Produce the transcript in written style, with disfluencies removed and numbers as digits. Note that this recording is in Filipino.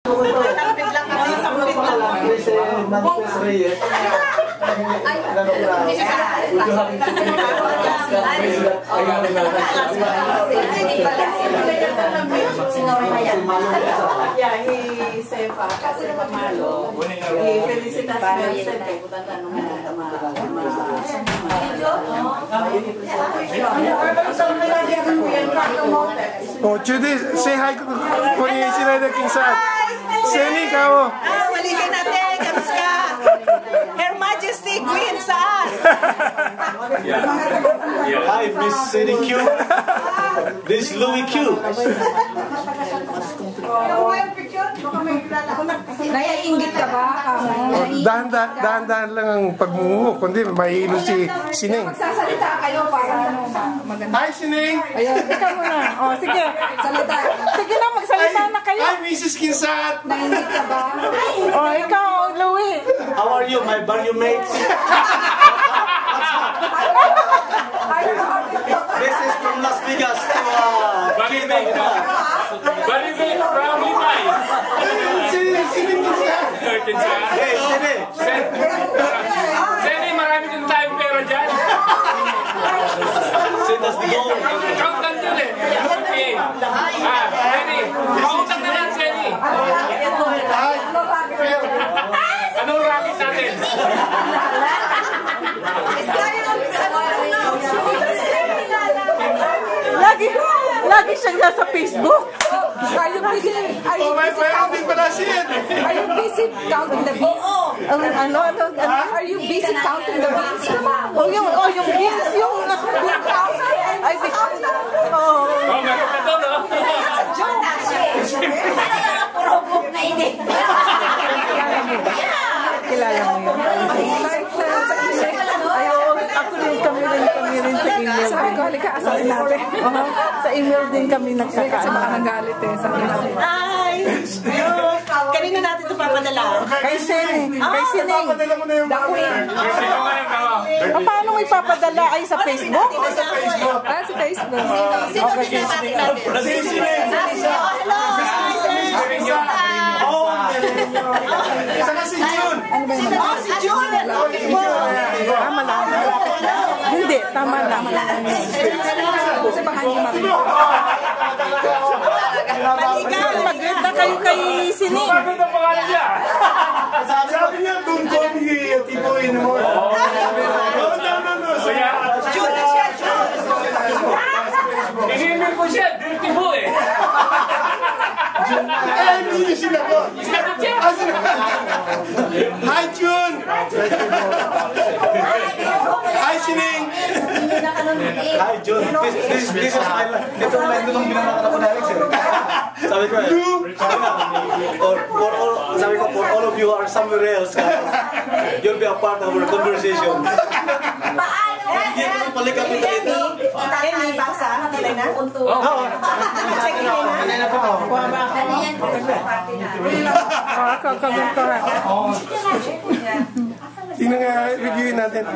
Sampit lang kami. Sampit lang. Kasi Mantes Reyes. Oh, Judy, say hi kung sila na King Saad. Seni ka mo. Balikan natin. Kamusta? Her Majesty Queen Saad. Hi, Miss City Q. This is Louis Q. Naiingit ka ba? Dahan-dahan lang ang pagmungo, kundi mahihilo si Sining. Magsasalita kayo para maganda. Hi, Sining! Ayun, ikaw muna. O, sige. Salita. Sige na, magsalita na kayo. Hi, Mrs. King Saad! Naiingit ka ba? O, ikaw, Louie. How are you, my barrio mates? This is from Las Vegas to Barrio mates, Barrio mates, proudly mine. Sining King Saad! Hey, Sene! Seni, marami din tayong pera dyan. Send us the gold. Count lang yun eh. Okay. Seni, pautang na lang, Seni. Anong racket natin? Lagi siyang nasa Facebook. Are you busy? Oh, may hindi pala siya. Are you busy counting the beans? Are you busy counting the beans? Yung beans, yung bean count. Ay, Oh, meron ka doon, no? puro book na ini. Kilala mo yun. Ako rin, kami rin sa email. Sabi ko, halika, asalin natin. Sa email din kami nagkakaano. Baka nagalit eh. Ay! Kanino natin ito papadala? Kay Sining. Kay Sining. The Queen. Paano mo ipapadala? Ay, sa Facebook? Sa Facebook. Ah, sa Facebook. Okay. Hello! Sana si June! Si June! Tama lang. Hindi, tama lang. Kasi baka hindi marinig. Maganda kayo kay Sining. Bakit ang pangalan niya? Sabi niya, don't call me tipo anymore. No. June na siya, June! Inimil ko siya, dirty boy. Hindi niyo sinagot. Sinagot siya. Hi, June! Hi, Sining! Hi, John. This is my life. Ito ang line ko nung binanakan ako na Alex eh. Sabi ko for all of you who are somewhere else, you'll be a part of our conversation. Hindi ko palik kami dito. May basa? Tuloy na? Oo. Check in na? Kanina pa ako. Tingnan nga, reviewin natin.